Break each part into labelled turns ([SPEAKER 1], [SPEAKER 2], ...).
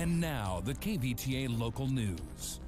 [SPEAKER 1] And now, the KVTA local news.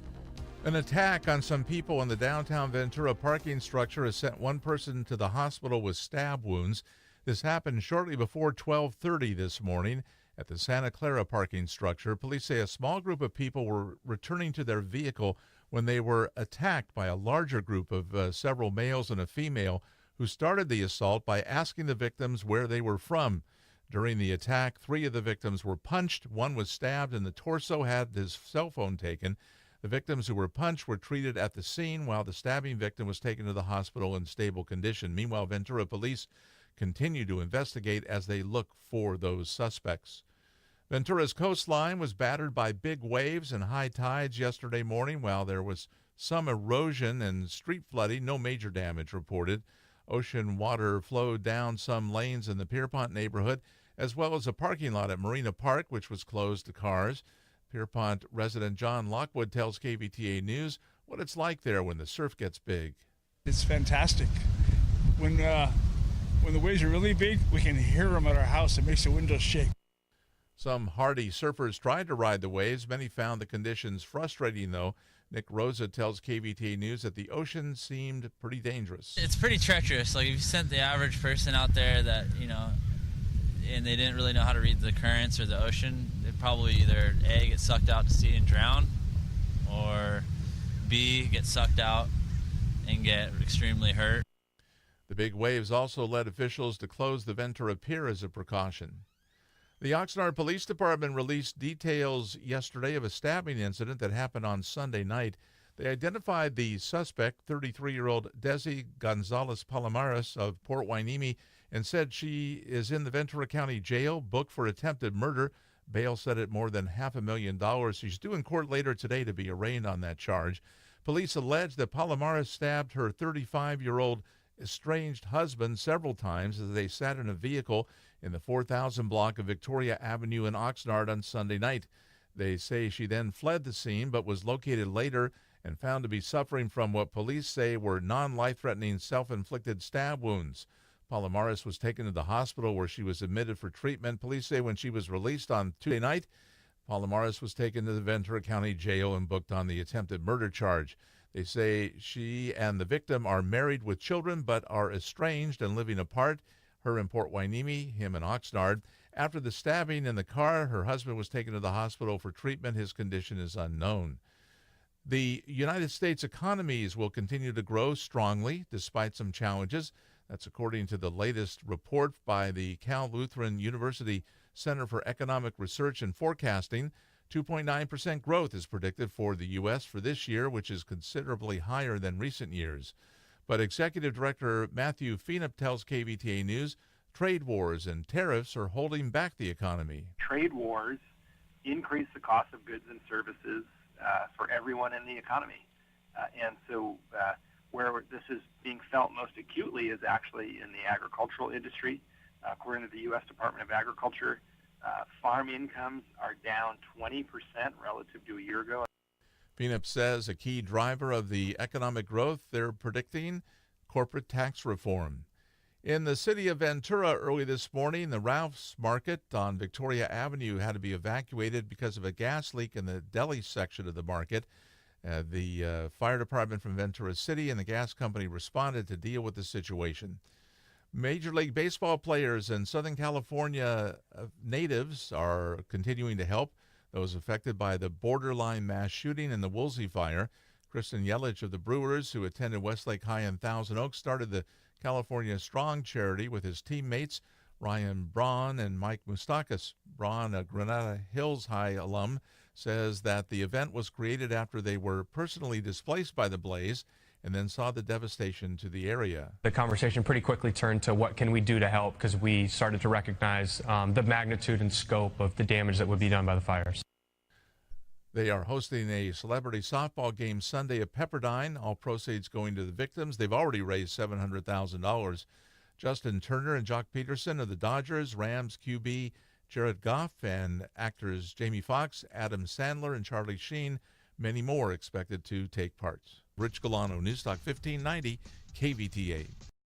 [SPEAKER 2] An attack on some people in the downtown Ventura parking structure has sent one person to the hospital with stab wounds. This happened shortly before 12:30 this morning at the Santa Clara parking structure. Police say a small group of people were returning to their vehicle when they were attacked by a larger group of several males and a female who started the assault by asking the victims where they were from. During the attack, 3 of the victims were punched. One was stabbed in the torso, had his cell phone taken. The victims who were punched were treated at the scene, while the stabbing victim was taken to the hospital in stable condition. Meanwhile, Ventura police continue to investigate as they look for those suspects. Ventura's coastline was battered by big waves and high tides yesterday morning. While there was some erosion and street flooding, no major damage reported. Ocean water flowed down some lanes in the Pierpont neighborhood, as well as a parking lot at Marina Park, which was closed to cars. Pierpont resident John Lockwood tells KVTA News what it's like there when the surf gets big.
[SPEAKER 3] It's fantastic. When the waves are really big, we can hear them at our house. It makes the windows shake.
[SPEAKER 2] Some hardy surfers tried to ride the waves. Many found the conditions frustrating, though. Nick Rosa tells KVTA News that the ocean seemed pretty dangerous.
[SPEAKER 4] It's pretty treacherous. Like, if you sent the average person out there that, and they didn't really know how to read the currents or the ocean, they'd probably either A, get sucked out to sea and drown, or B, get sucked out and get extremely hurt.
[SPEAKER 2] The big waves also led officials to close the Ventura Pier as a precaution. The Oxnard Police Department released details yesterday of a stabbing incident that happened on Sunday night. They identified the suspect, 33-year-old Desi Gonzalez Palomares of Port Hueneme, and said she is in the Ventura County Jail, booked for attempted murder. Bail set at more than $500,000. She's due in court later today to be arraigned on that charge. Police allege that Palomares stabbed her 35-year-old estranged husband several times as they sat in a vehicle in the 4000 block of Victoria Avenue in Oxnard on Sunday night. They say she then fled the scene but was located later and found to be suffering from what police say were non-life-threatening self-inflicted stab wounds. Palomares was taken to the hospital where she was admitted for treatment. Police say when she was released on Tuesday night, Palomares was taken to the Ventura County Jail and booked on the attempted murder charge. They say she and the victim are married with children but are estranged and living apart, her in Port Hueneme, him in Oxnard. After the stabbing in the car, her husband was taken to the hospital for treatment. His condition is unknown. The United States economies will continue to grow strongly despite some challenges. That's according to the latest report by the Cal Lutheran University Center for Economic Research and Forecasting. 2.9% growth is predicted for the U.S. for this year, which is considerably higher than recent years. But Executive Director Matthew Feenup tells KVTA News trade wars and tariffs are holding back the economy.
[SPEAKER 5] Trade wars increase the cost of goods and services for everyone in the economy. And so where this is being felt most acutely is actually in the agricultural industry. According to the U.S. Department of Agriculture, farm incomes are down 20% relative to a year ago.
[SPEAKER 2] Feenup says a key driver of the economic growth they're predicting, corporate tax reform. In the city of Ventura early this morning, the Ralph's Market on Victoria Avenue had to be evacuated because of a gas leak in the deli section of the market. The fire department from Ventura City and the gas company responded to deal with the situation. Major League Baseball players and Southern California natives are continuing to help those affected by the borderline mass shooting and the Woolsey fire. Kristen Yelich of the Brewers, who attended Westlake High in Thousand Oaks, started the California Strong charity with his teammates Ryan Braun and Mike Moustakas. Braun, a Granada Hills High alum, says that the event was created after they were personally displaced by the blaze and then saw the devastation to the area.
[SPEAKER 6] The conversation pretty quickly turned to what can we do to help, because we started to recognize the magnitude and scope of the damage that would be done by the fires.
[SPEAKER 2] They are hosting a celebrity softball game Sunday at Pepperdine, all proceeds going to the victims. They've already raised $700,000. Justin Turner and Jock Peterson of the Dodgers, Rams QB Jared Goff, and actors Jamie Foxx, Adam Sandler, and Charlie Sheen, many more expected to take part. Rich Gualano, Newstalk 1590, KVTA.